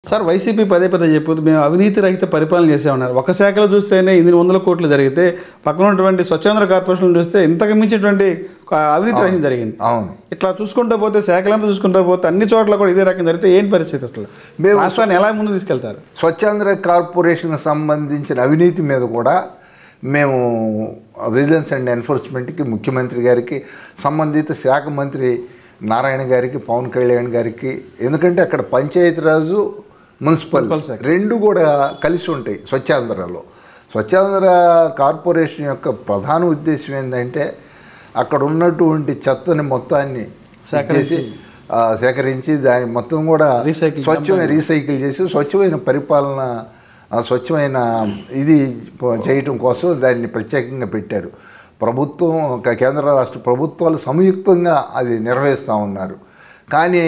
Sir YCP పదే పదే చెప్పుతూ మేము అవినీతి రహిత పరిపాలన చేసామన్నారు. ఒక శాఖలో చూస్తేనే 800 కోట్లు జరిగితే పక్కన ఉన్నటువంటి స్వచ్ఛంద కార్పొరేషన్ చూస్తే ఇంతకు మించినటువంటి అవినీతి రహితం జరిగింది. అవును, ఇట్లా చూసుకుంటూ పోతే శాఖలంతా చూసుకుంటూ పోతే అన్ని చోట్ల కూడా ఇదే రకం జరిగితే ఏం పరిస్థితి? అసలు రాష్ట్రాన్ని ఎలా ముందు తీసుకెళ్తారు? స్వచ్ఛంద కార్పొరేషన్కి సంబంధించిన అవినీతి మీద కూడా మేము విజిలెన్స్ అండ్ ఎన్ఫోర్స్మెంట్కి, ముఖ్యమంత్రి గారికి, సంబంధిత శాఖ మంత్రి నారాయణ గారికి, పవన్ కళ్యాణ్ గారికి, ఎందుకంటే అక్కడ పంచాయతీరాజు, మున్సిపల్ రెండు కూడా కలిసి ఉంటాయి స్వచ్ఛాంధ్రలో. స్వచ్ఛాంధ్ర కార్పొరేషన్ యొక్క ప్రధాన ఉద్దేశం ఏంటంటే అక్కడ ఉన్నటువంటి చెత్తని మొత్తాన్ని సేకరించి దాని మొత్తం కూడా రీసైకిల్ చేసి స్వచ్ఛమైన పరిపాలన, స్వచ్ఛమైన ఇది చేయటం కోసం దాన్ని ప్రత్యేకంగా పెట్టారు. ప్రభుత్వం, కేంద్ర రాష్ట్ర ప్రభుత్వాలు సంయుక్తంగా అది నిర్వహిస్తూ ఉన్నారు. కానీ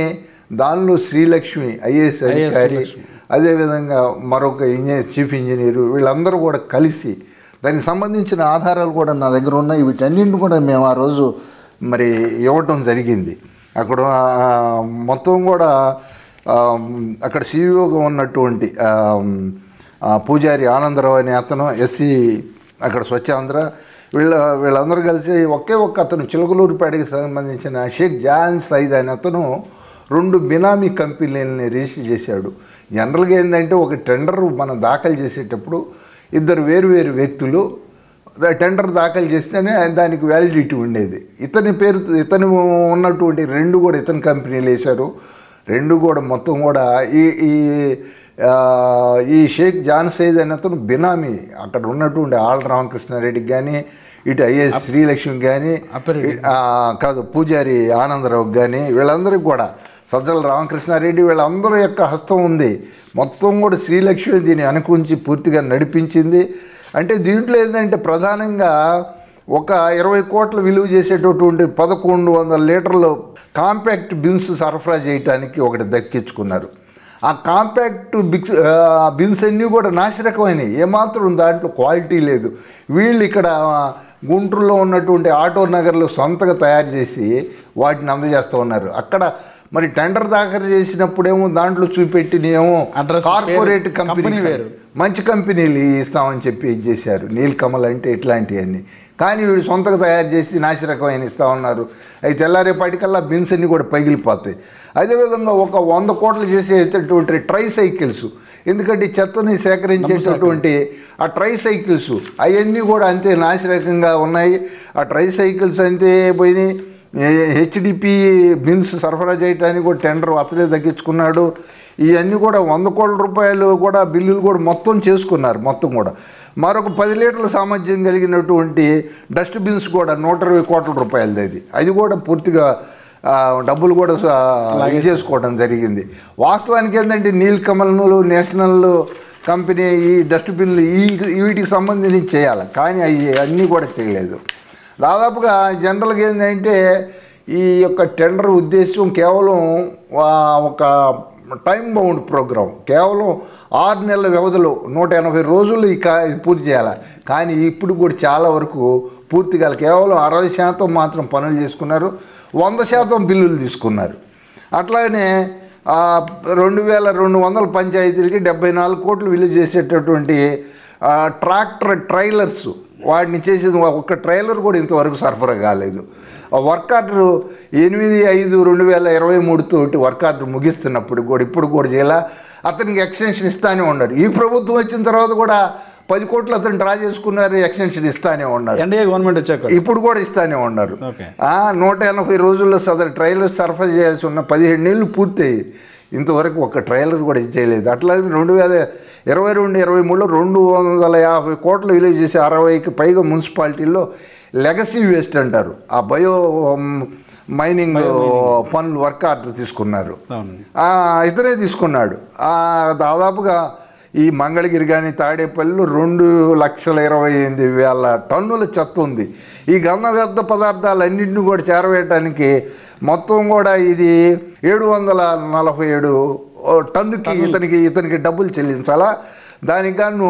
దానిలో శ్రీలక్ష్మి ఐఏఎస్ అధికారి, అదేవిధంగా మరొక చీఫ్ ఇంజనీరు, వీళ్ళందరూ కూడా కలిసి దానికి సంబంధించిన ఆధారాలు కూడా నా దగ్గర ఉన్నాయి. వీటన్నింటిని కూడా మేము ఆ రోజు మరి ఇవ్వటం జరిగింది. అక్కడ మొత్తం కూడా అక్కడ సీఈఓగా ఉన్నటువంటి పూజారి ఆనందరావు అనే అతను, ఎస్సీ అక్కడ స్వచ్ఛాంధ్ర, వీళ్ళందరూ కలిసి ఒకే అతను చిలకలూరుపేటకి సంబంధించిన షేక్ జాన్ సైద్ అనే అతను 2 బినామీ కంపెనీలని రిజిస్టర్ చేశాడు. జనరల్గా ఏంటంటే ఒక టెండర్ మనం దాఖలు చేసేటప్పుడు ఇద్దరు వేరు వ్యక్తులు టెండర్ దాఖలు చేస్తేనే దానికి వ్యాలిడిటీ ఉండేది. ఇతను ఉన్నటువంటి 2 కూడా ఇతని కంపెనీలు వేశారు. 2 కూడా మొత్తం కూడా ఈ షేక్ జాన్ సైద్ అనే అతను బినామీ అక్కడ ఉన్నటువంటి ఆళ్ళ రామకృష్ణారెడ్డికి కానీ, ఇటు ఐఏఎస్ శ్రీలక్ష్మికి కానీ, కాదు పూజారి ఆనందరావుకి కానీ, వీళ్ళందరికీ కూడా సజ్జల రామకృష్ణారెడ్డి వీళ్ళందరూ యొక్క హస్తం ఉంది. మొత్తం కూడా శ్రీలక్ష్మి దీన్ని అనుకుంచి పూర్తిగా నడిపించింది. అంటే దీంట్లో ఏంటంటే ప్రధానంగా ఒక 20 కోట్ల విలువ చేసేటటువంటి 1100 లీటర్లు కాంపాక్ట్ బిన్స్ సరఫరా చేయడానికి ఒకటి దక్కించుకున్నారు. ఆ కాంపాక్ట్ బిన్స్ అన్నీ కూడా నాసిరకమైనవి, ఏమాత్రం దాంట్లో క్వాలిటీ లేదు. వీళ్ళు ఇక్కడ గుంటూరులో ఉన్నటువంటి ఆటో నగర్లో సొంతగా తయారు చేసి వాటిని అందజేస్తూ ఉన్నారు. అక్కడ మరి టెండర్ దాఖలు చేసినప్పుడేమో దాంట్లో చూపెట్టినేమో కార్పొరేట్ కంపెనీ వేరు, మంచి కంపెనీలు ఇస్తామని చెప్పి ఇచ్చేశారు. నీలకమల్ అంటే ఇట్లాంటివన్నీ. కానీ వీళ్ళు సొంతగా తయారు చేసి నాసిరకమైన ఇస్తూ ఉన్నారు. అవి తెల్లారేపాటికల్లా బిన్స్ అన్నీ కూడా పగిలిపోతాయి. అదేవిధంగా ఒక 100 కోట్లు చేసేటటువంటి ట్రై సైకిల్స్, ఎందుకంటే చెత్తని సేకరించేటటువంటి ఆ ట్రై సైకిల్స్ అవన్నీ కూడా అంతే నాసిరకంగా ఉన్నాయి. ఆ ట్రై సైకిల్స్ అంతే పోయినాయి. హెచ్డిపి బిన్స్ సరఫరా చేయడానికి కూడా టెండర్ అతనే తగ్గించుకున్నాడు. ఇవన్నీ కూడా 100 కోట్ల రూపాయలు కూడా బిల్లులు కూడా మొత్తం చేసుకున్నారు. మొత్తం కూడా మరొక 10 లీటర్ల సామర్థ్యం కలిగినటువంటి డస్ట్బిన్స్ కూడా 120 కోట్ల రూపాయలది. అది కూడా పూర్తిగా డబ్బులు కూడా చేసుకోవడం జరిగింది. వాస్తవానికి ఏంటంటే నీలకమల్ నేషనల్ కంపెనీ ఈ డస్ట్బిన్లు వీటికి సంబంధించి చేయాలి, కానీ అన్నీ కూడా చేయలేదు. దాదాపుగా జనరల్గా ఏంటంటే ఈ యొక్క టెండర్ ఉద్దేశం కేవలం ఒక టైం బౌండ్ ప్రోగ్రాం, కేవలం 6 నెలల వ్యవధిలో 180 రోజులు పూర్తి చేయాలి. కానీ ఇప్పుడు కూడా చాలా వరకు పూర్తిగా కేవలం 60% మాత్రం పనులు చేసుకున్నారు, 100% బిల్లులు తీసుకున్నారు. అట్లాగనే 2200 పంచాయతీలకి 74 కోట్లు విలువ చేసేటటువంటి ట్రైలర్స్ వాటిని చేసేది ఒక్క ట్రైలర్ కూడా ఇంతవరకు సరఫరా కాలేదు. వర్క్ ఆర్డర్ 8/5/2023 తోటి వర్క్ ఆర్డర్ ముగిస్తున్నప్పుడు కూడా ఇప్పుడు కూడా చేయాల. అతనికి ఎక్స్టెన్షన్ ఇస్తానే ఉన్నారు. ఈ ప్రభుత్వం వచ్చిన తర్వాత కూడా 10 కోట్లు అతను డ్రా చేసుకున్నారు, ఎక్స్టెన్షన్ ఇస్తానే ఉన్నారు. ఎన్డీఏ గవర్నమెంట్ వచ్చాక ఇప్పుడు కూడా ఇస్తానే ఉన్నారు. 180 రోజుల్లో సదరు ట్రైలర్ సరఫరా చేయాల్సి ఉన్న 17 నెలలు పూర్తయ్యి ఇంతవరకు ఒక ట్రైలర్ కూడా చేయలేదు. అట్లాగే 2022-23లో 250 కోట్లు విలువ చేసి 60కి పైగా మున్సిపాలిటీల్లో లెగసీ వేస్ట్ అంటారు, ఆ బయో మైనింగ్ పనులు వర్క్ ఆర్డర్ తీసుకున్నారు. ఇతనే తీసుకున్నాడు. దాదాపుగా ఈ మంగళగిరి కానీ తాడేపల్లిలో 2,28,000 టన్నుల చెత్త ఉంది. ఈ గంధ వ్యర్థ పదార్థాలన్నింటినీ కూడా చేరవేయటానికి మొత్తం కూడా ఇది 747 టన్నుకి ఇతనికి డబ్బులు చెల్లించాలా. దానికి గాను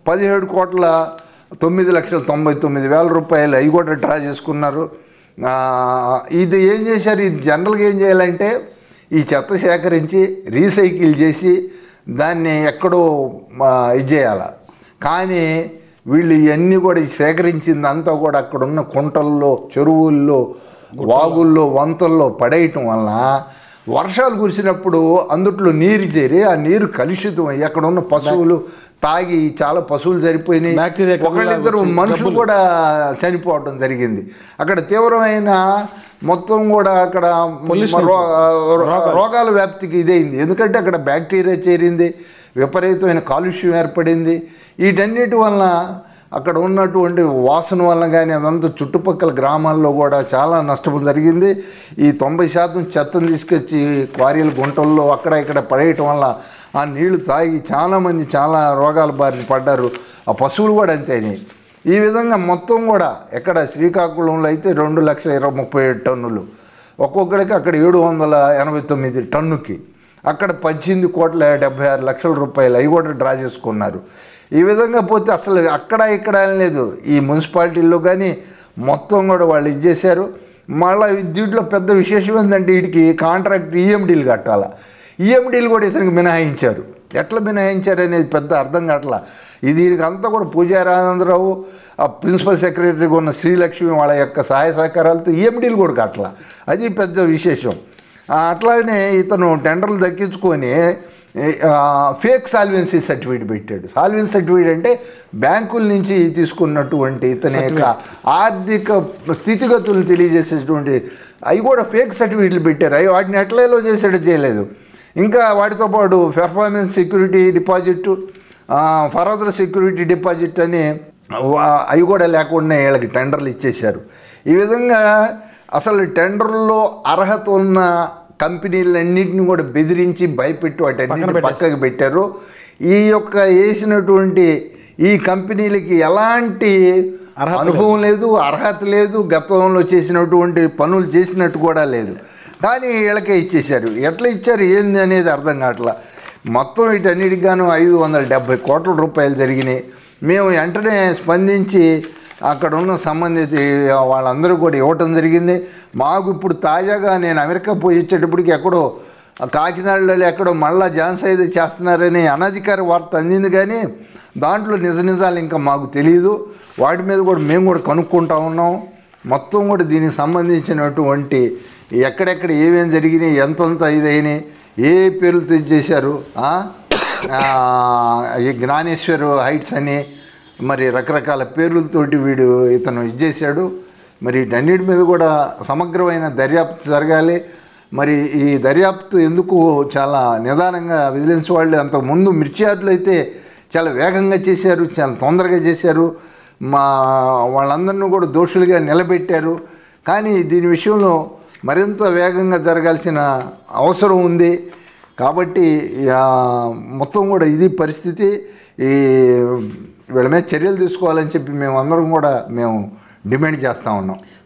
17,999,000 రూపాయలు అవి కూడా డ్రా చేసుకున్నారు. ఇది ఏం చేశారు? ఇది జనరల్గా ఏం చేయాలంటే ఈ చెత్త సేకరించి రీసైకిల్ చేసి దాన్ని ఎక్కడో ఇది చేయాల. కానీ వీళ్ళు ఇవన్నీ కూడా సేకరించిందంతా కూడా అక్కడ ఉన్న కుంటల్లో, చెరువుల్లో, వాగుల్లో, వంతల్లో పడేయటం వలన వర్షాలు కురిసినప్పుడు అందుట్లో నీరు చేరి ఆ నీరు కలుషితం అయ్యి అక్కడ ఉన్న పశువులు తాగి చాలా పశువులు చనిపోయినాయి. ఒకళ్ళిద్దరు మనుషులు కూడా చనిపోవడం జరిగింది. అక్కడ తీవ్రమైన మొత్తం కూడా అక్కడ రోగాల వ్యాప్తికి ఇదైంది. ఎందుకంటే అక్కడ బ్యాక్టీరియా చేరింది, విపరీతమైన కాలుష్యం ఏర్పడింది. వీటన్నిటి వలన అక్కడ ఉన్నటువంటి వాసన వలన కానీ అదంతా చుట్టుపక్కల గ్రామాల్లో కూడా చాలా నష్టం జరిగింది. ఈ 90% చెత్తను తీసుకొచ్చి క్వారీల గుంటల్లో అక్కడ ఇక్కడ పడేయటం వల్ల ఆ నీళ్లు తాగి చాలామంది చాలా రోగాల బారిన పడ్డారు. ఆ పశువులు కూడా అంతేనాయి. ఈ విధంగా మొత్తం కూడా ఎక్కడ శ్రీకాకుళంలో అయితే 2,37 టన్నులు, ఒక్కొక్కడికి అక్కడ 789 టన్నుకి, అక్కడ 18,76,00,000 రూపాయలు అవి కూడా డ్రా చేసుకున్నారు. ఈ విధంగా పోతే అసలు అక్కడ ఇక్కడ లేదు. ఈ మున్సిపాలిటీల్లో కానీ మొత్తం కూడా వాళ్ళు ఇది చేశారు. మళ్ళీ దీంట్లో పెద్ద విశేషం ఏంటంటే వీడికి కాంట్రాక్ట్ ఈఎండీలు కట్టాలి. ఈఎండీలు కూడా ఇతనికి మినహాయించారు. ఎట్లా మినహాయించారు అనేది పెద్ద అర్థం కావట్లా. దీనికి అంతా కూడా పూజారి ఆనందరావు, ఆ ప్రిన్సిపల్ సెక్రటరీగా ఉన్న శ్రీలక్ష్మి వాళ్ళ యొక్క సహాయ సహకారాలతో ఈఎండీలు కూడా కట్టాల. అది పెద్ద విశేషం. అట్లాగనే ఇతను టెండర్లు దక్కించుకొని ఫేక్ సాల్వెన్సీ సర్టిఫికేట్ పెట్టాడు. సాల్వెన్సీ సర్టిఫికేట్ అంటే బ్యాంకుల నుంచి తీసుకున్నటువంటి ఇతని యొక్క ఆర్థిక స్థితిగతులను తెలియజేసేటువంటి అవి కూడా ఫేక్ సర్టిఫికేట్లు పెట్టారు. అవి వాటిని ఎట్లలో చేసాడో చేయలేదు. ఇంకా వాటితో పాటు performance security deposit, further security deposit అని అవి కూడా లేకుండా వీళ్ళకి టెండర్లు ఇచ్చేశారు. ఈ విధంగా అసలు టెండర్లో అర్హత ఉన్న కంపెనీలన్నింటినీ కూడా బెదిరించి భయపెట్టి వాటి పక్కకు పెట్టారు. ఈ యొక్క వేసినటువంటి ఈ కంపెనీలకి ఎలాంటి అనుభవం లేదు, అర్హత లేదు, గతంలో చేసినటువంటి పనులు చేసినట్టు కూడా లేదు. కానీ వీళ్ళకే ఇచ్చేశారు. ఎట్లా ఇచ్చారు ఏంది అనేది అర్థం కావట్లా. మొత్తం వీటన్నిటికి గాను 570 కోట్ల రూపాయలు జరిగినాయి. మేము వెంటనే స్పందించి అక్కడ ఉన్న సంబంధిత వాళ్ళందరూ కూడా ఇవ్వటం జరిగింది. మాకు ఇప్పుడు తాజాగా నేను అమెరికా పోయి వచ్చేటప్పటికి ఎక్కడో కాకినాడలో ఎక్కడో మళ్ళా జాన్సైడ్ చేస్తున్నారని అనధికార వార్త అందింది. కానీ దాంట్లో నిజాలు ఇంకా మాకు తెలియదు. వాటి మీద కూడా మేము కూడా కనుక్కుంటా ఉన్నాం. మొత్తం కూడా దీనికి సంబంధించినటువంటి ఎక్కడెక్కడ ఏమేమి జరిగినాయి, ఎంతంత ఇదైనాయి, ఏ పేర్లతో చేశారు, ఈ జ్ఞానేశ్వర్ హైట్స్ అని మరి రకరకాల పేర్లతోటి ఇతను ఇచ్చేశాడు. మరి వీటన్నిటి మీద కూడా సమగ్రమైన దర్యాప్తు జరగాలి. మరి ఈ దర్యాప్తు ఎందుకు చాలా నిదానంగా విజిలెన్స్ వాళ్ళు అంతకుముందు మిర్చియార్డులు అయితే చాలా వేగంగా చేశారు, చాలా తొందరగా చేశారు, వాళ్ళందరినీ కూడా దోషులుగా నిలబెట్టారు. కానీ దీని విషయంలో మరింత వేగంగా జరగాల్సిన అవసరం ఉంది. కాబట్టి మొత్తం కూడా ఇది పరిస్థితి. వీళ్ళ మీద చర్యలు తీసుకోవాలని చెప్పి మేము డిమాండ్ చేస్తూ ఉన్నాం.